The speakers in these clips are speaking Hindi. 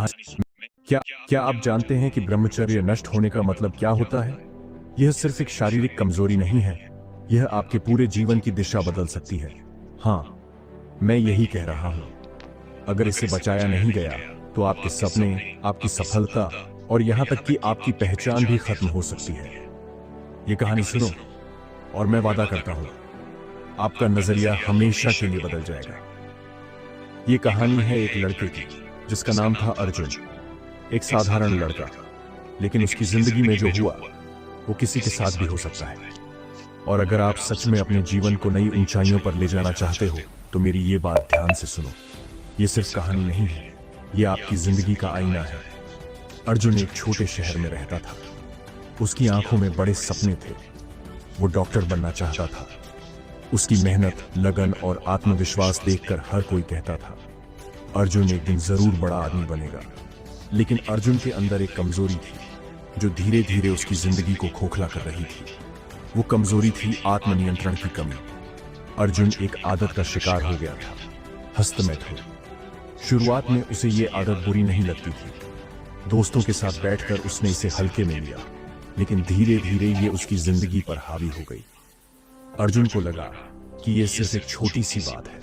क्या क्या आप जानते हैं कि ब्रह्मचर्य नष्ट होने का मतलब क्या होता है? यह सिर्फ एक शारीरिक कमजोरी नहीं है, यह आपके पूरे जीवन की दिशा बदल सकती है। हाँ, मैं यही कह रहा हूं। अगर इसे बचाया नहीं गया तो आपके सपने, आपकी सफलता और यहां तक कि आपकी पहचान भी खत्म हो सकती है। ये कहानी सुनो और मैं वादा करता हूं, आपका नजरिया हमेशा के लिए बदल जाएगा। ये कहानी है एक लड़के की जिसका नाम था अर्जुन। एक साधारण लड़का, लेकिन उसकी जिंदगी में जो हुआ वो किसी के साथ भी हो सकता है। और अगर आप सच में अपने जीवन को नई ऊंचाइयों पर ले जाना चाहते हो तो मेरी ये बात ध्यान से सुनो। ये सिर्फ कहानी नहीं है, ये आपकी जिंदगी का आईना है। अर्जुन एक छोटे शहर में रहता था। उसकी आंखों में बड़े सपने थे। वो डॉक्टर बनना चाहता था। उसकी मेहनत, लगन और आत्मविश्वास देखकर हर कोई कहता था, अर्जुन एक दिन जरूर बड़ा आदमी बनेगा। लेकिन अर्जुन के अंदर एक कमजोरी थी जो धीरे धीरे उसकी जिंदगी को खोखला कर रही थी। वो कमजोरी थी आत्मनियंत्रण की कमी। अर्जुन एक आदत का शिकार हो गया था, हस्तमैथुन। शुरुआत में उसे ये आदत बुरी नहीं लगती थी। दोस्तों के साथ बैठकर उसने इसे हल्के में लिया, लेकिन धीरे धीरे ये उसकी जिंदगी पर हावी हो गई। अर्जुन को लगा कि ये सिर्फ एक छोटी सी बात है,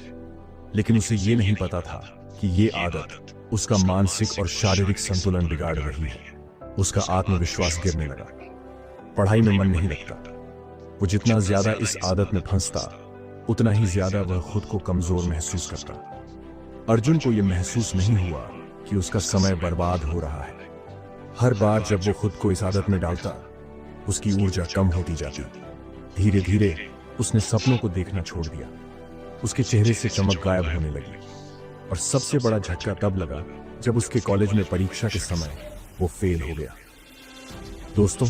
लेकिन उसे ये नहीं पता था कि ये आदत उसका मानसिक और शारीरिक संतुलन बिगाड़ रही है। उसका आत्मविश्वास गिरने लगा। पढ़ाई में मन नहीं लगता। वो जितना ज्यादा इस आदत में फंसता, उतना ही ज्यादा वह खुद को कमजोर महसूस करता। अर्जुन को यह महसूस नहीं हुआ कि उसका समय बर्बाद हो रहा है। हर बार जब वो खुद को इस आदत में डालता, उसकी ऊर्जा कम होती जाती। धीरे धीरे उसने सपनों को देखना छोड़ दिया। उसके चेहरे से चमक गायब होने लगी। और सबसे बड़ा झटका तब लगा जब उसके कॉलेज में परीक्षा के समय वो फेल हो गया। दोस्तों,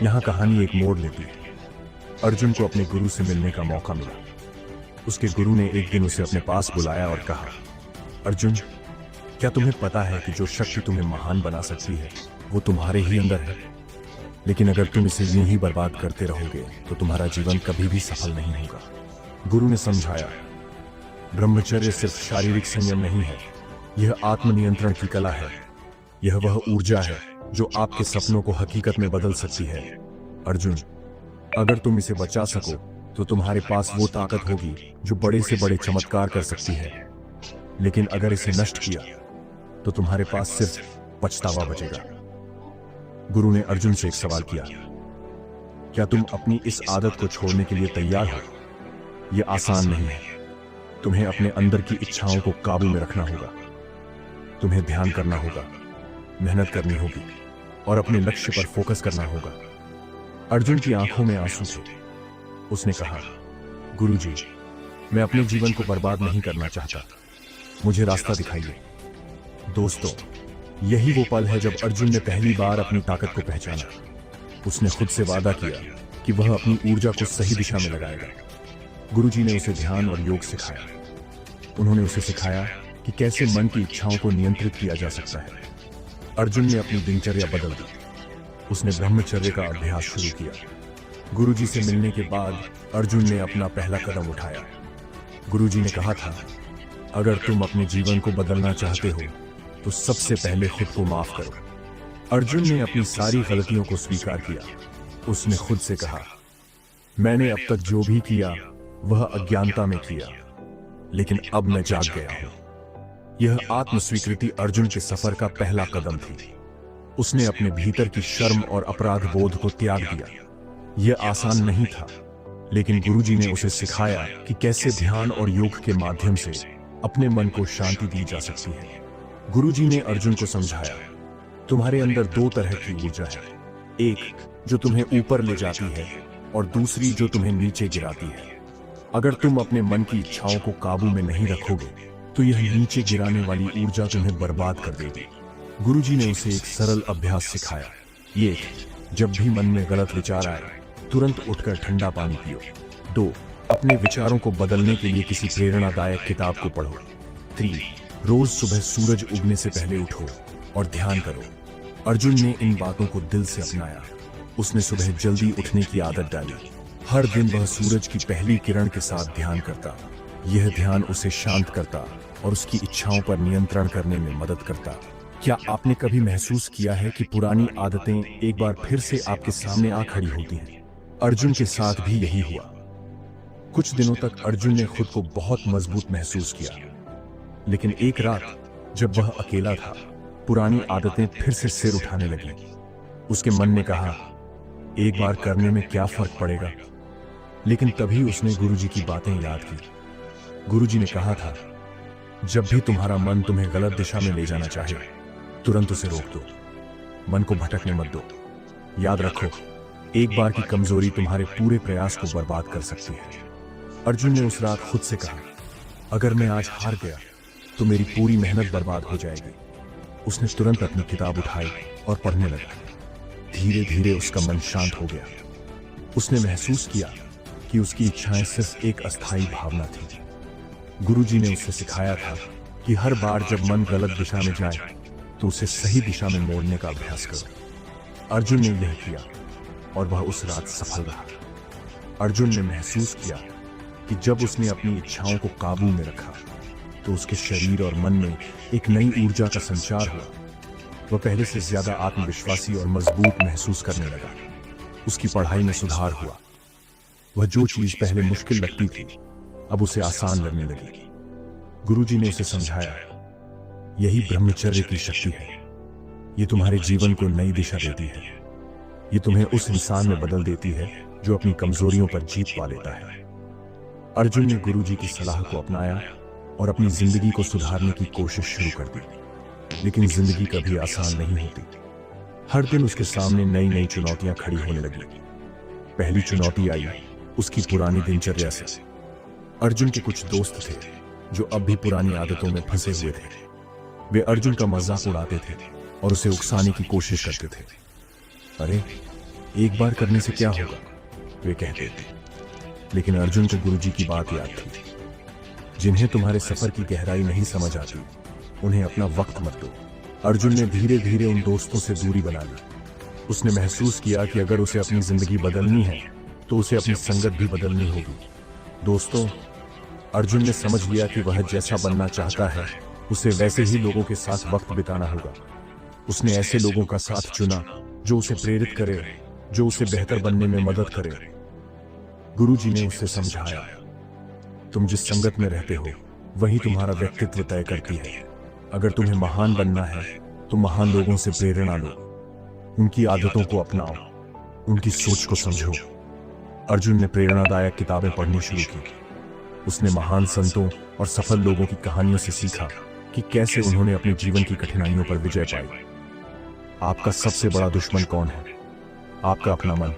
यहां कहानी एक मोड़ लेती है। अर्जुन को अपने गुरु से मिलने का मौका मिला। उसके गुरु ने एक दिन उसे अपने पास बुलाया और कहा, अर्जुन, क्या तुम्हें पता है कि जो शक्ति तुम्हें महान बना सकती है वो तुम्हारे ही अंदर है? लेकिन अगर तुम इसे यूं ही बर्बाद करते रहोगे तो तुम्हारा जीवन कभी भी सफल नहीं होगा। गुरु ने समझाया, ब्रह्मचर्य सिर्फ शारीरिक संयम नहीं है, यह आत्मनियंत्रण की कला है। यह वह ऊर्जा है जो आपके सपनों को हकीकत में बदल सकती है। अर्जुन, अगर तुम इसे बचा सको तो तुम्हारे पास वो ताकत होगी जो बड़े से बड़े चमत्कार कर सकती है। लेकिन अगर इसे नष्ट किया तो तुम्हारे पास सिर्फ पछतावा बचेगा। गुरु ने अर्जुन से एक सवाल किया, क्या तुम अपनी इस आदत को छोड़ने के लिए तैयार हो? यह आसान नहीं है। तुम्हें अपने अंदर की इच्छाओं को काबू में रखना होगा। तुम्हें ध्यान करना होगा, मेहनत करनी होगी और अपने लक्ष्य पर फोकस करना होगा। अर्जुन की आंखों में आंसू थे। उसने कहा, गुरुजी, मैं अपने जीवन को बर्बाद नहीं करना चाहता, मुझे रास्ता दिखाइए। दोस्तों, यही वो पल है जब अर्जुन ने पहली बार अपनी ताकत को पहचाना। उसने खुद से वादा किया कि वह अपनी ऊर्जा को सही दिशा में लगाएगा। गुरुजी ने उसे ध्यान और योग सिखाया। उन्होंने उसे सिखाया कि कैसे मन की इच्छाओं को नियंत्रित किया जा सकता है। अर्जुन ने अपनी दिनचर्या बदल दी। उसने ब्रह्मचर्य का अभ्यास शुरू किया। गुरुजी से मिलने के बाद अर्जुन ने अपना पहला कदम उठाया। गुरुजी ने कहा था, अगर तुम अपने जीवन को बदलना चाहते हो तो सबसे पहले खुद को माफ करो। अर्जुन ने अपनी सारी गलतियों को स्वीकार किया। उसने खुद से कहा, मैंने अब तक जो भी किया वह अज्ञानता में किया, लेकिन अब मैं जाग गया हूं। यह आत्मस्वीकृति अर्जुन के सफर का पहला कदम थी। उसने अपने भीतर की शर्म और अपराध बोध को त्याग दिया। यह आसान नहीं था, लेकिन गुरुजी ने उसे सिखाया कि कैसे ध्यान और योग के माध्यम से अपने मन को शांति दी जा सकती है। गुरुजी ने अर्जुन को समझाया, तुम्हारे अंदर दो तरह की ऊर्जा है, एक जो तुम्हें ऊपर ले जाती है और दूसरी जो तुम्हें नीचे गिराती है। अगर तुम अपने मन की इच्छाओं को काबू में नहीं रखोगे तो यह नीचे गिराने वाली ऊर्जा तुम्हें बर्बाद कर देगी। गुरुजी ने उसे एक सरल अभ्यास सिखाया। ये, जब भी मन में गलत विचार आए तुरंत उठकर ठंडा पानी पियो। 2, अपने विचारों को बदलने के लिए किसी प्रेरणादायक किताब को पढ़ो। 3, रोज सुबह सूरज उगने से पहले उठो और ध्यान करो। अर्जुन ने इन बातों को दिल से अपनाया। उसने सुबह जल्दी उठने की आदत डाली। हर दिन वह सूरज की पहली किरण के साथ ध्यान करता। यह ध्यान उसे शांत करता और उसकी इच्छाओं पर नियंत्रण करने में मदद करता। क्या आपने कभी महसूस किया है कि पुरानी आदतें एक बार फिर से आपके सामने आ खड़ी होती हैं? अर्जुन के साथ भी यही हुआ। कुछ दिनों तक अर्जुन ने खुद को बहुत मजबूत महसूस किया, लेकिन एक रात जब वह अकेला था, पुरानी आदतें फिर से सिर उठाने लगी। उसके मन ने कहा, एक बार करने में क्या फर्क पड़ेगा। लेकिन तभी उसने गुरुजी की बातें याद की। गुरुजी ने कहा था, जब भी तुम्हारा मन तुम्हें गलत दिशा में ले जाना चाहे, तुरंत उसे रोक दो, मन को भटकने मत दो। याद रखो, एक बार की कमजोरी तुम्हारे पूरे प्रयास को बर्बाद कर सकती है। अर्जुन ने उस रात खुद से कहा, अगर मैं आज हार गया तो मेरी पूरी मेहनत बर्बाद हो जाएगी। उसने तुरंत अपनी किताब उठाई और पढ़ने लगा। धीरे धीरे उसका मन शांत हो गया। उसने महसूस किया कि उसकी इच्छाएं सिर्फ एक अस्थायी भावना थी। गुरुजी ने उसे सिखाया था कि हर बार जब मन गलत दिशा में जाए तो उसे सही दिशा में मोड़ने का अभ्यास करो। अर्जुन ने यह किया और वह उस रात सफल रहा। अर्जुन ने महसूस किया कि जब उसने अपनी इच्छाओं को काबू में रखा तो उसके शरीर और मन में एक नई ऊर्जा का संचार हुआ। वह पहले से ज्यादा आत्मविश्वासी और मजबूत महसूस करने लगा। उसकी पढ़ाई में सुधार हुआ। वह जो चीज पहले मुश्किल लगती थी, अब उसे आसान लगने लगी। गुरुजी ने उसे समझाया, यही ब्रह्मचर्य की शक्ति है। ये तुम्हारे जीवन को नई दिशा देती है। ये तुम्हें उस इंसान में बदल देती है जो अपनी कमजोरियों पर जीत पा लेता है। अर्जुन ने गुरुजी की सलाह को अपनाया और अपनी जिंदगी को सुधारने की कोशिश शुरू कर दी। लेकिन जिंदगी कभी आसान नहीं होती। हर दिन उसके सामने नई नई चुनौतियां खड़ी होने लगी। पहली चुनौती आई उसकी पुरानी दिनचर्या से। अर्जुन के कुछ दोस्त थे जो अब भी पुरानी आदतों में फंसे हुए थे। वे अर्जुन का मजाक उड़ाते थे और उसे उकसाने की कोशिश करते थे। अरे, एक बार करने से क्या होगा, वे कहते थे। लेकिन अर्जुन को गुरुजी की बात याद थी, जिन्हें तुम्हारे सफर की गहराई नहीं समझ आती, उन्हें अपना वक्त मत दो। अर्जुन ने धीरे धीरे उन दोस्तों से दूरी बना ली। उसने महसूस किया कि अगर उसे अपनी जिंदगी बदलनी है तो उसे अपनी संगत भी बदलनी होगी। दोस्तों, अर्जुन ने समझ लिया कि वह जैसा बनना चाहता है उसे वैसे ही लोगों के साथ वक्त बिताना होगा। उसने ऐसे लोगों का साथ चुना जो उसे प्रेरित करे, जो उसे बेहतर बनने में मदद करे। गुरुजी ने उसे समझाया, तुम जिस संगत में रहते हो वही तुम्हारा व्यक्तित्व तय करती है। अगर तुम्हें महान बनना है तो महान लोगों से प्रेरणा लो, उनकी आदतों को अपनाओ, उनकी सोच को समझो। अर्जुन ने प्रेरणादायक किताबें पढ़नी शुरू की। उसने महान संतों और सफल लोगों की कहानियों से सीखा कि कैसे उन्होंने अपने जीवन की कठिनाइयों पर विजय पाई। आपका सबसे बड़ा दुश्मन कौन है? आपका अपना मन।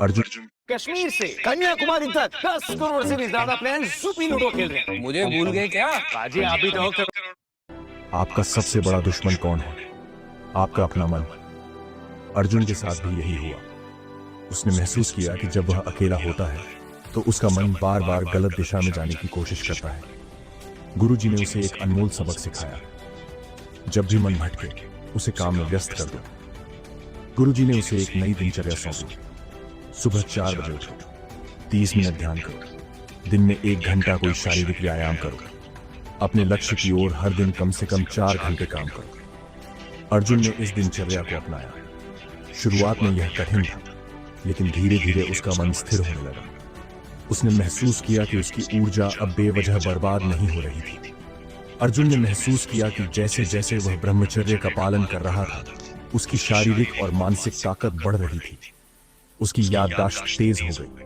अर्जुन कश्मीर से कन्याकुमारी तक 10 करोड़ से भी ज्यादा प्लेयर्स सुपी लूडो खेल रहे हैं। मुझे भूल गए क्या? बाजी आप ही तो। आपका सबसे बड़ा दुश्मन कौन है? आपका अपना मन। अर्जुन के साथ भी यही हुआ। उसने महसूस किया कि जब वह अकेला होता है तो उसका मन बार बार गलत दिशा में जाने की कोशिश करता है। गुरुजी ने उसे एक अनमोल सबक सिखाया, जब भी मन भटके उसे काम में व्यस्त कर दो। गुरुजी ने उसे एक नई दिनचर्या सौंपी। सुबह 4 बजे उठो, 30 मिनट ध्यान करो, दिन में 1 घंटा कोई शारीरिक व्यायाम करो, अपने लक्ष्य की ओर हर दिन कम से कम 4 घंटे काम करो। अर्जुन ने इस दिनचर्या को अपनाया। शुरुआत में यह कठिन था, लेकिन धीरे धीरे उसका मन स्थिर होने लगा। उसने महसूस किया कि उसकी ऊर्जा अब बेवजह बर्बाद नहीं हो रही थी। अर्जुन ने महसूस किया कि जैसे जैसे वह ब्रह्मचर्य का पालन कर रहा था, उसकी शारीरिक और मानसिक ताकत बढ़ रही थी। उसकी याददाश्त तेज हो गई,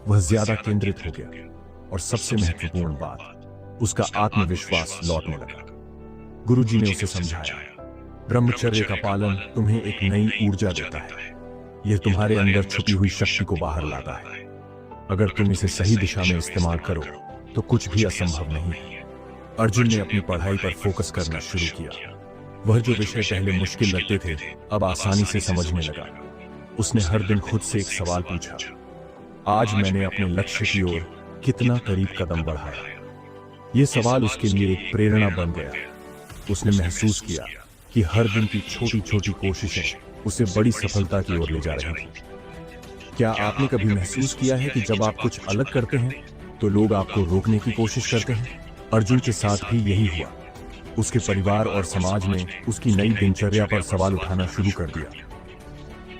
वह ज्यादा केंद्रित हो गया और सबसे महत्वपूर्ण बात, उसका आत्मविश्वास लौटने लगा। गुरुजी ने उसे समझाया, ब्रह्मचर्य का पालन तुम्हें एक नई ऊर्जा देता है। यह तुम्हारे अंदर छुपी हुई शक्ति को बाहर लाता है। अगर तुम इसे सही दिशा में इस्तेमाल करो तो कुछ भी असंभव नहीं है। अर्जुन ने अपनी पढ़ाई पर फोकस करना शुरू किया। वह जो विषय पहले मुश्किल लगते थे अब आसानी से समझने लगा। उसने हर दिन खुद से एक सवाल पूछा, आज मैंने अपने लक्ष्य की ओर कितना करीब कदम बढ़ाया। यह सवाल उसके लिए एक प्रेरणा बन गया। उसने महसूस किया कि हर दिन की छोटी छोटी कोशिशें उसे बड़ी सफलता की ओर ले जा रही थी। क्या आपने कभी महसूस किया है कि जब आप कुछ अलग करते हैं तो लोग आपको रोकने की कोशिश करते हैं? अर्जुन के साथ भी यही हुआ। उसके परिवार और समाज ने उसकी नई दिनचर्या पर सवाल उठाना शुरू कर दिया।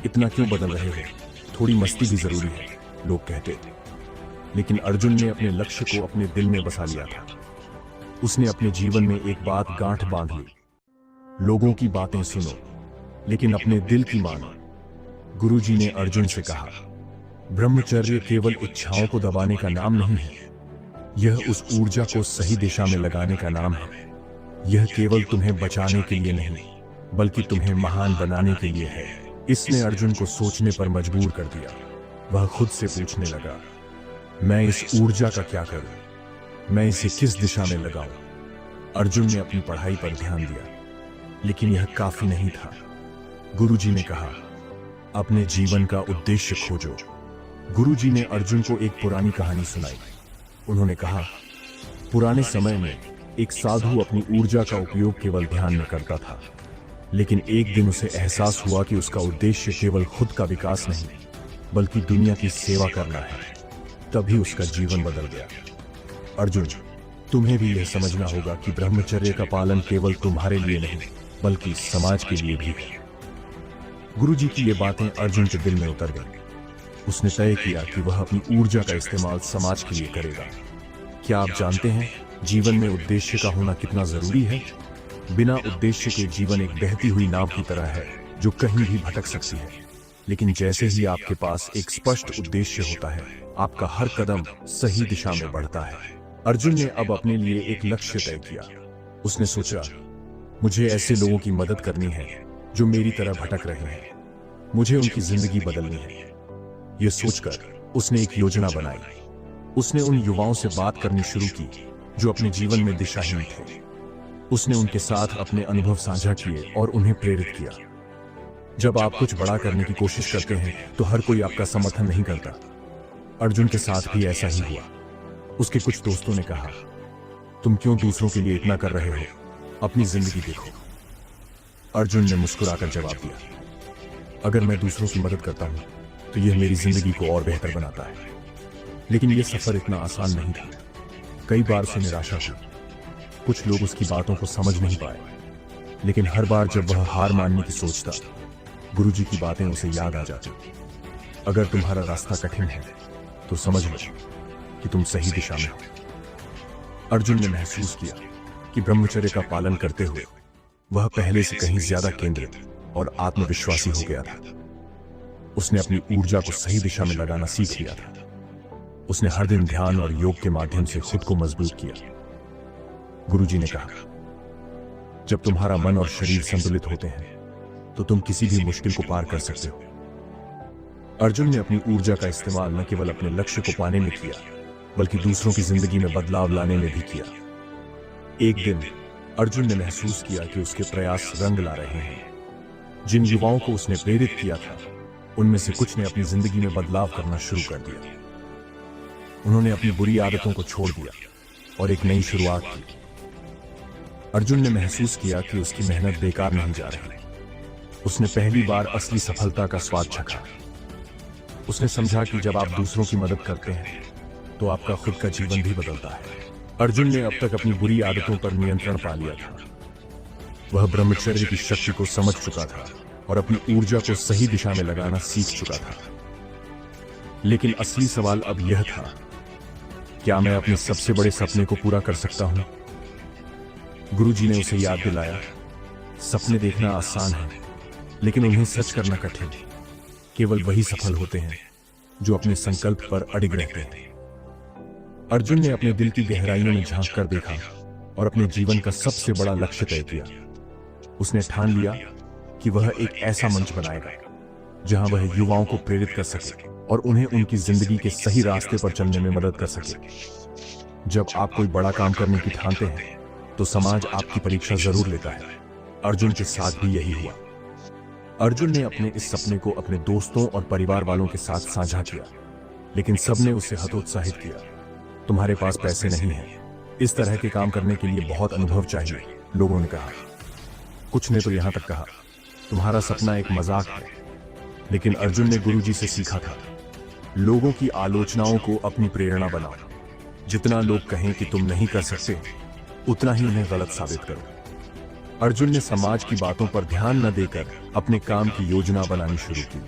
इतना क्यों बदल रहे हो? थोड़ी मस्ती भी जरूरी है, लोग कहते। लेकिन अर्जुन ने अपने लक्ष्य को अपने दिल में बसा लिया था। उसने अपने जीवन में एक बात गांठ बांध ली। लोगों की बातें सुनो, लेकिन अपने दिल की मानो। गुरुजी ने अर्जुन से कहा, ब्रह्मचर्य केवल इच्छाओं को दबाने का नाम नहीं है, यह उस ऊर्जा को सही दिशा में लगाने का नाम है। यह केवल तुम्हें बचाने के लिए नहीं, बल्कि तुम्हें महान बनाने के लिए है। इसने अर्जुन को सोचने पर मजबूर कर दिया। वह खुद से पूछने लगा, मैं इस ऊर्जा का क्या करूं? मैं इसे किस दिशा में लगाऊं? अर्जुन ने अपनी पढ़ाई पर ध्यान दिया, लेकिन यह काफी नहीं था। गुरुजी ने कहा, अपने जीवन का उद्देश्य खोजो। गुरुजी ने अर्जुन को एक पुरानी कहानी सुनाई। उन्होंने कहा, पुराने समय में एक साधु अपनी ऊर्जा का उपयोग केवल ध्यान में करता था, लेकिन एक दिन उसे एहसास हुआ कि उसका उद्देश्य केवल खुद का विकास नहीं, बल्कि दुनिया की सेवा करना है। तभी उसका जीवन बदल गया। अर्जुन, तुम्हें भी यह समझना होगा कि ब्रह्मचर्य का पालन केवल तुम्हारे लिए नहीं, बल्कि समाज के लिए भी है। गुरुजी की ये बातें अर्जुन के दिल में उतर गईं। उसने तय किया कि वह अपनी ऊर्जा का इस्तेमाल समाज के लिए करेगा। क्या आप जानते हैं जीवन में उद्देश्य का होना कितना जरूरी है? बिना उद्देश्य के जीवन एक बहती हुई नाव की तरह है, जो कहीं भी भटक सकती है। लेकिन जैसे ही आपके पास एक स्पष्ट उद्देश्य होता है, आपका हर कदम सही दिशा में बढ़ता है। अर्जुन ने अब अपने लिए एक लक्ष्य तय किया। उसने सोचा, मुझे ऐसे लोगों की मदद करनी है जो मेरी तरह भटक रहे हैं। मुझे उनकी जिंदगी बदलनी है। यह सोचकर उसने एक योजना बनाई। उसने उन युवाओं से बात करनी शुरू की जो अपने जीवन में दिशाहीन थे। उसने उनके साथ अपने अनुभव साझा किए और उन्हें प्रेरित किया। जब आप कुछ बड़ा करने की कोशिश करते हैं तो हर कोई आपका समर्थन नहीं करता। अर्जुन के साथ भी ऐसा ही हुआ। उसके कुछ दोस्तों ने कहा, तुम क्यों दूसरों के लिए इतना कर रहे हो? अपनी जिंदगी देखो। अर्जुन ने मुस्कुराकर जवाब दिया, अगर मैं दूसरों की मदद करता हूं तो यह मेरी जिंदगी को और बेहतर बनाता है। लेकिन यह सफर इतना आसान नहीं था। कई बार उसे निराशा हुई। कुछ लोग उसकी बातों को समझ नहीं पाए। लेकिन हर बार जब वह हार मानने की सोचता, गुरुजी की बातें उसे याद आ जाती। अगर तुम्हारा रास्ता कठिन है तो समझ लो कि तुम सही दिशा में हो। अर्जुन ने महसूस किया कि ब्रह्मचर्य का पालन करते हुए वह पहले से कहीं ज्यादा केंद्रित और आत्मविश्वासी हो गया था। उसने अपनी ऊर्जा को सही दिशा में लगाना सीख लिया था। उसने हर दिन ध्यान और योग के माध्यम से खुद को मजबूत किया। गुरुजी ने कहा, जब तुम्हारा मन और शरीर संतुलित होते हैं तो तुम किसी भी मुश्किल को पार कर सकते हो। अर्जुन ने अपनी ऊर्जा का इस्तेमाल न केवल अपने लक्ष्य को पाने में किया, बल्कि दूसरों की जिंदगी में बदलाव लाने में भी किया। एक दिन अर्जुन ने महसूस किया कि उसके प्रयास रंग ला रहे हैं। जिन युवाओं को उसने प्रेरित किया था, उनमें से कुछ ने अपनी जिंदगी में बदलाव करना शुरू कर दिया। उन्होंने अपनी बुरी आदतों को छोड़ दिया और एक नई शुरुआत की। अर्जुन ने महसूस किया कि उसकी मेहनत बेकार नहीं जा रही। उसने पहली बार असली सफलता का स्वाद चखा। उसने समझा कि जब आप दूसरों की मदद करते हैं तो आपका खुद का जीवन भी बदलता है। अर्जुन ने अब तक अपनी बुरी आदतों पर नियंत्रण पा लिया था। वह ब्रह्मचर्य की शक्ति को समझ चुका था और अपनी ऊर्जा को सही दिशा में लगाना सीख चुका था। लेकिन असली सवाल अब यह था, क्या मैं अपने सबसे बड़े सपने को पूरा कर सकता हूं? गुरुजी ने उसे याद दिलाया, सपने देखना आसान है, लेकिन उन्हें सच करना कठिन। केवल वही सफल होते हैं जो अपने संकल्प पर अडिग रहते हैं। अर्जुन ने अपने दिल की गहराइयों में झांक कर देखा और अपने जीवन का सबसे बड़ा लक्ष्य तय किया। उसने ठान लिया कि वह एक ऐसा मंच बनाएगा जहां वह युवाओं को प्रेरित कर सके और उन्हें उनकी जिंदगी के सही रास्ते पर चलने में मदद कर सके। जब आप कोई बड़ा काम करने की ठानते हैं तो समाज आपकी परीक्षा जरूर लेता है। अर्जुन के साथ भी यही हुआ। अर्जुन ने अपने इस सपने को अपने दोस्तों और परिवार वालों के साथ साझा किया, लेकिन सबने उसे हतोत्साहित किया। तुम्हारे पास पैसे नहीं हैं, इस तरह के काम करने के लिए बहुत अनुभव चाहिए, लोगों ने कहा। कुछ ने तो यहां तक कहा, तुम्हारा सपना एक मजाक है। लेकिन अर्जुन ने गुरुजी से सीखा था, लोगों की आलोचनाओं को अपनी प्रेरणा बनाओ। जितना लोग कहें कि तुम नहीं कर सकते, उतना ही उन्हें गलत साबित करो। अर्जुन ने समाज की बातों पर ध्यान न देकर अपने काम की योजना बनानी शुरू की।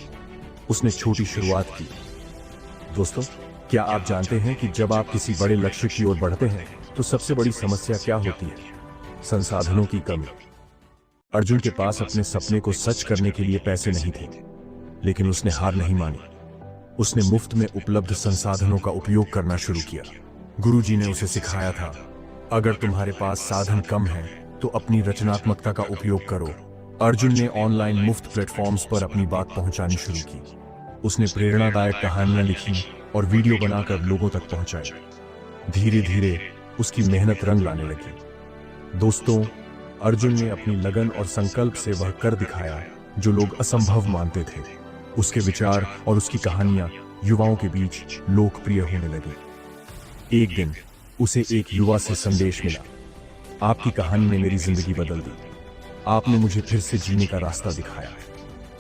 उसने छोटी शुरुआत की। दोस्तों, क्या आप जानते हैं कि जब आप किसी बड़े लक्ष्य की ओर बढ़ते हैं तो सबसे बड़ी समस्या क्या होती है? संसाधनों की कमी। अर्जुन के पास अपने सपने को सच करने के लिए पैसे नहीं थे, लेकिन उसने हार नहीं मानी। उसने मुफ्त में उपलब्ध संसाधनों का उपयोग करना शुरू किया। गुरुजी ने उसे सिखाया था, अगर तुम्हारे पास साधन कम है तो अपनी रचनात्मकता का उपयोग करो। अर्जुन ने ऑनलाइन मुफ्त प्लेटफॉर्म्स पर अपनी बात पहुंचानी शुरू की। उसने प्रेरणादायक कहानियां लिखी और वीडियो बनाकर लोगों तक पहुंचाई। धीरे धीरे उसकी मेहनत रंग लाने लगी। दोस्तों, अर्जुन ने अपनी लगन और संकल्प से वह कर दिखाया जो लोग असंभव मानते थे। उसके विचार और उसकी कहानियां युवाओं के बीच लोकप्रिय होने लगी। एक दिन उसे एक युवा से संदेश मिला, आपकी कहानी ने मेरी जिंदगी बदल दी। आपने मुझे फिर से जीने का रास्ता दिखाया।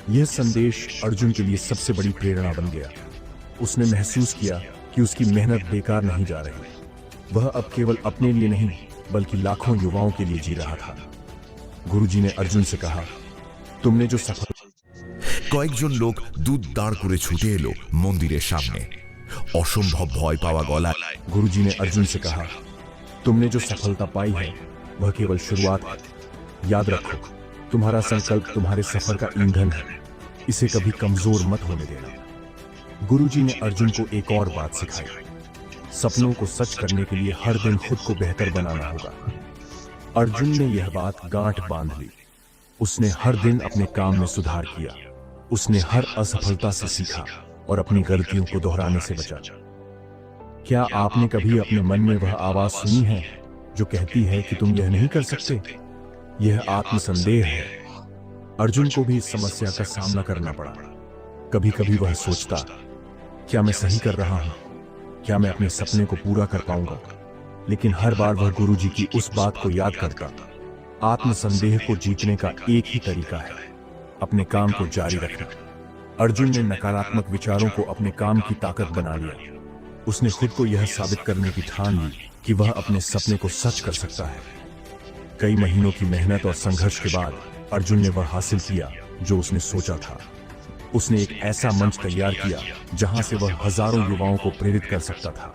यह संदेश अर्जुन के लिए सबसे बड़ी प्रेरणा बन गया। उसने महसूस किया कि उसकी मेहनत बेकार नहीं जा रही। वह अब केवल अपने लिए नहीं बल्कि लाखों युवाओं के लिए जी रहा था। गुरुजी ने अर्जुन से कहा, तुमने जो सफल কয়েকজন লোক দুধ দাঁড় করে ছুটে এলো মন্দিরের সামনে অসম্ভব ভয় পাওয়া গলায়। गुरुजी ने अर्जुन से कहा, तुमने जो सफलता पाई है वह केवल शुरुआत है। याद रखो, तुम्हारा संकल्प तुम्हारे सफर का ईंधन है। इसे कभी कमजोर मत होने देना। गुरुजी ने अर्जुन को एक और बात सिखाई, सपनों को सच करने के लिए हर दिन खुद को बेहतर बनाना होगा। अर्जुन ने यह बात गांठ बांध ली। उसने हर दिन अपने काम में सुधार किया। उसने हर असफलता से सीखा और अपनी गलतियों को दोहराने से बचा। क्या आपने कभी अपने मन में वह आवाज सुनी है जो कहती है कि तुम यह नहीं कर सकते? यह आत्मसंदेह है। अर्जुन को भी इस समस्या का सामना करना पड़ा। कभी कभी वह सोचता, क्या मैं सही कर रहा हूं? क्या मैं अपने सपने को पूरा कर पाऊंगा? लेकिन हर बार वह गुरुजी की उस बात को याद करता। आत्मसंदेह को जीतने का एक ही तरीका है, अपने काम को जारी रखना। अर्जुन ने नकारात्मक विचारों को अपने काम की ताकत बना लिया। उसने खुद को यह साबित करने की ठान ली कि वह अपने सपने को सच कर सकता है। कई महीनों की मेहनत और संघर्ष के बाद अर्जुन ने वह हासिल किया जो उसने सोचा था। उसने एक ऐसा मंच तैयार किया जहां से वह हजारों युवाओं को प्रेरित कर सकता था।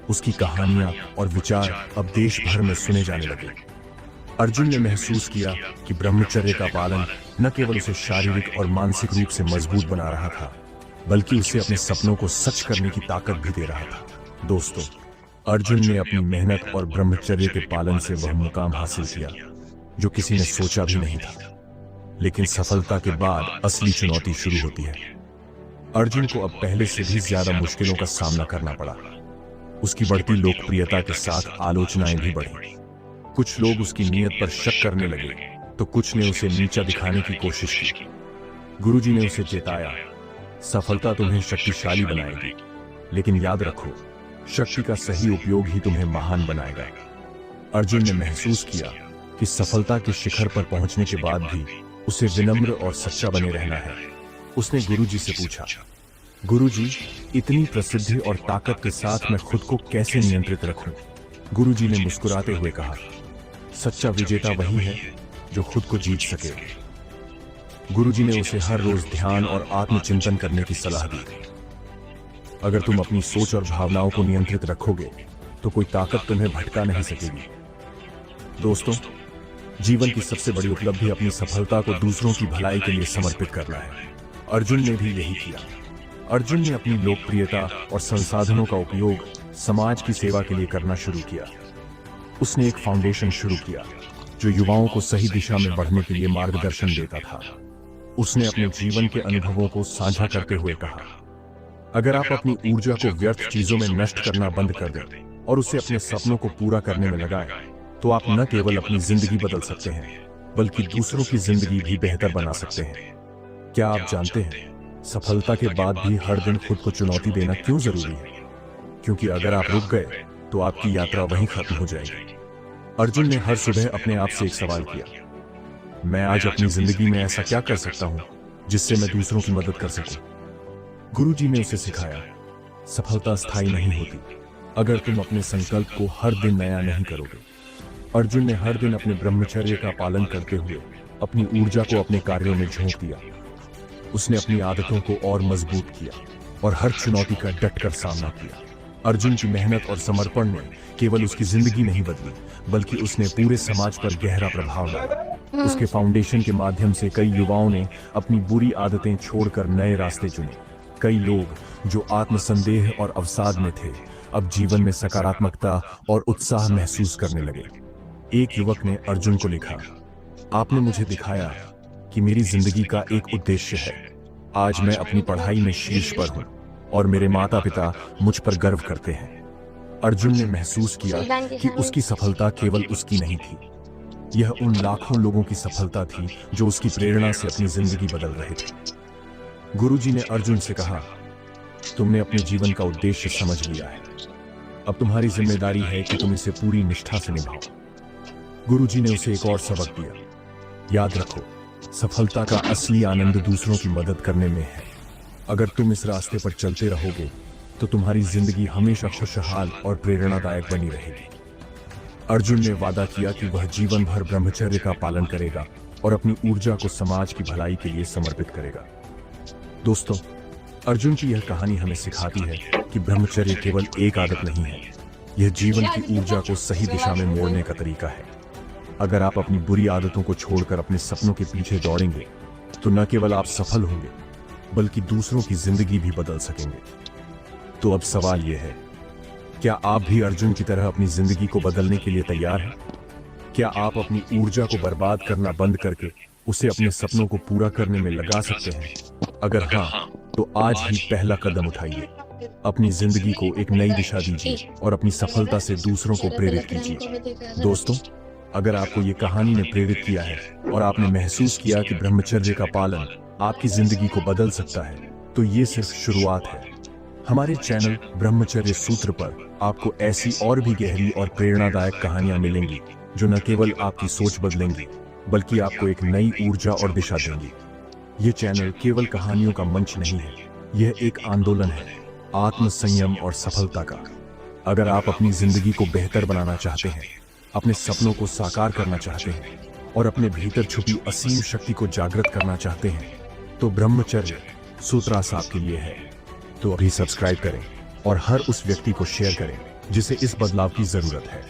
उसकी कहानियां और विचार अब देश भर में सुने जाने लगे। अर्जुन ने महसूस किया कि ब्रह्मचर्य का पालन न केवल उसे शारीरिक और मानसिक रूप से मजबूत बना रहा था, बल्कि उसे अपने सपनों को सच करने की ताकत भी दे रहा था। दोस्तों, अर्जुन ने अपनी मेहनत और ब्रह्मचर्य के पालन से वह मुकाम हासिल किया जो किसी ने सोचा भी नहीं था। लेकिन सफलता के बाद असली चुनौती शुरू होती है। अर्जुन को अब पहले से भी ज्यादा मुश्किलों का सामना करना पड़ा। उसकी बढ़ती लोकप्रियता के साथ आलोचनाएं भी बढ़ी। कुछ लोग उसकी नीयत पर शक करने लगे तो कुछ ने उसे नीचा दिखाने की कोशिश की। गुरुजी ने उसे चेताया, सफलता तुम्हें शक्तिशाली बनाएगी, लेकिन याद रखो, शक्ति का सही उपयोग ही तुम्हें महान बनाएगा। अर्जुन ने महसूस किया कि सफलता के शिखर पर पहुंचने के बाद भी उसे विनम्र और सच्चा बने रहना है। उसने गुरुजी से पूछा, गुरुजी, इतनी प्रसिद्धि और ताकत के साथ मैं खुद को कैसे नियंत्रित रखूं? गुरुजी ने मुस्कुराते हुए कहा, सच्चा विजेता वही है जो खुद को जीत सके। गुरुजी ने उसे हर रोज ध्यान और आत्मचिंतन करने की सलाह दी। अगर तुम अपनी सोच और भावनाओं को नियंत्रित रखोगे तो कोई ताकत तुम्हें भटका नहीं सकेगी। दोस्तों, जीवन की सबसे बड़ी उपलब्धि अपनी सफलता को दूसरों की भलाई के लिए समर्पित करना है। अर्जुन ने भी यही किया। अर्जुन ने अपनी लोकप्रियता और संसाधनों का उपयोग समाज की सेवा के लिए करना शुरू किया। उसने एक फाउंडेशन शुरू किया जो युवाओं को सही दिशा में बढ़ने के लिए मार्गदर्शन देता था। उसने अपने जीवन के अनुभवों को साझा करते हुए कहा, अगर आप अपनी ऊर्जा को व्यर्थ चीजों में नष्ट करना बंद कर दें और उसे अपने सपनों को पूरा करने में लगाएं, तो आप न केवल अपनी जिंदगी बदल सकते हैं बल्कि दूसरों की जिंदगी भी बेहतर बना सकते हैं। क्या आप जानते हैं, सफलता के बाद भी हर दिन खुद को चुनौती देना क्यों जरूरी है? क्योंकि अगर आप रुक गए तो आपकी यात्रा वहीं खत्म हो जाएगी। अर्जुन ने हर सुबह अपने आप से एक सवाल किया, मैं आज अपनी जिंदगी में ऐसा क्या कर सकता हूं जिससे मैं दूसरों की मदद कर सकूं? गुरुजी ने उसे सिखाया, सफलता स्थायी नहीं होती अगर तुम अपने संकल्प को हर दिन नया नहीं करोगे। अर्जुन ने हर दिन अपने ब्रह्मचर्य का पालन करते हुए अपनी ऊर्जा को अपने कार्यों में झोंक दिया। उसने अपनी आदतों को और मजबूत किया और हर चुनौती का डटकर सामना किया। अर्जुन की मेहनत और समर्पण ने केवल उसकी जिंदगी नहीं बदली, बल्कि उसने पूरे समाज पर गहरा प्रभाव डाला। उसके फाउंडेशन के माध्यम से कई युवाओं ने अपनी बुरी आदतें छोड़कर नए रास्ते चुने। कई लोग जो आत्मसंदेह और अवसाद में थे, अब जीवन में सकारात्मकता और उत्साह महसूस करने लगे। एक युवक ने अर्जुन को लिखा, आपने मुझे दिखाया कि मेरी जिंदगी का एक उद्देश्य है। आज मैं अपनी पढ़ाई में शीर्ष पर हूँ और मेरे माता पिता मुझ पर गर्व करते हैं। अर्जुन ने महसूस किया कि उसकी सफलता केवल उसकी नहीं थी, यह उन लाखों लोगों की सफलता थी जो उसकी प्रेरणा से अपनी जिंदगी बदल रहे थे। गुरुजी ने अर्जुन से कहा, तुमने अपने जीवन का उद्देश्य समझ लिया है, अब तुम्हारी जिम्मेदारी है कि तुम इसे पूरी निष्ठा से निभाओ। गुरुजी ने उसे एक और सबक दिया, याद रखो, सफलता का असली आनंद दूसरों की मदद करने में है। अगर तुम इस रास्ते पर चलते रहोगे तो तुम्हारी जिंदगी हमेशा खुशहाल और प्रेरणादायक बनी रहेगी। अर्जुन ने वादा किया कि वह जीवन भर ब्रह्मचर्य का पालन करेगा और अपनी ऊर्जा को समाज की भलाई के लिए समर्पित करेगा। दोस्तों, अर्जुन की यह कहानी हमें सिखाती है कि ब्रह्मचर्य केवल एक आदत नहीं है, यह जीवन की ऊर्जा को सही दिशा में मोड़ने का तरीका है। अगर आप अपनी बुरी आदतों को छोड़कर अपने सपनों के पीछे दौड़ेंगे तो न केवल आप सफल होंगे, बल्कि दूसरों की जिंदगी भी बदल सकेंगे। तो अब सवाल यह है, क्या आप भी अर्जुन की तरह अपनी जिंदगी को बदलने के लिए तैयार हैं? क्या आप अपनी ऊर्जा को बर्बाद करना बंद करके उसे अपने सपनों को पूरा करने में लगा सकते हैं? अगर हाँ, तो आज ही पहला कदम उठाइए। अपनी जिंदगी को एक नई दिशा दीजिए और अपनी सफलता से दूसरों को प्रेरित कीजिए। दोस्तों, अगर आपको ये कहानी ने प्रेरित किया है और आपने महसूस किया कि ब्रह्मचर्य का पालन आपकी जिंदगी को बदल सकता है, तो ये सिर्फ शुरुआत है। हमारे चैनल ब्रह्मचर्य सूत्र पर आपको ऐसी और भी गहरी और प्रेरणादायक कहानियां मिलेंगी जो न केवल आपकी सोच बदलेंगी, बल्कि आपको एक नई ऊर्जा और दिशा देंगी। ये चैनल केवल कहानियों का मंच नहीं है, यह एक आंदोलन है, आत्म संयम और सफलता का। अगर आप अपनी जिंदगी को बेहतर बनाना चाहते हैं, अपने सपनों को साकार करना चाहते हैं और अपने भीतर छुपी असीम शक्ति को जागृत करना चाहते हैं, तो ब्रह्मचर्य सूत्रास आपके लिए है। तो अभी सब्सक्राइब करें और हर उस व्यक्ति को शेयर करें जिसे इस बदलाव की जरूरत है।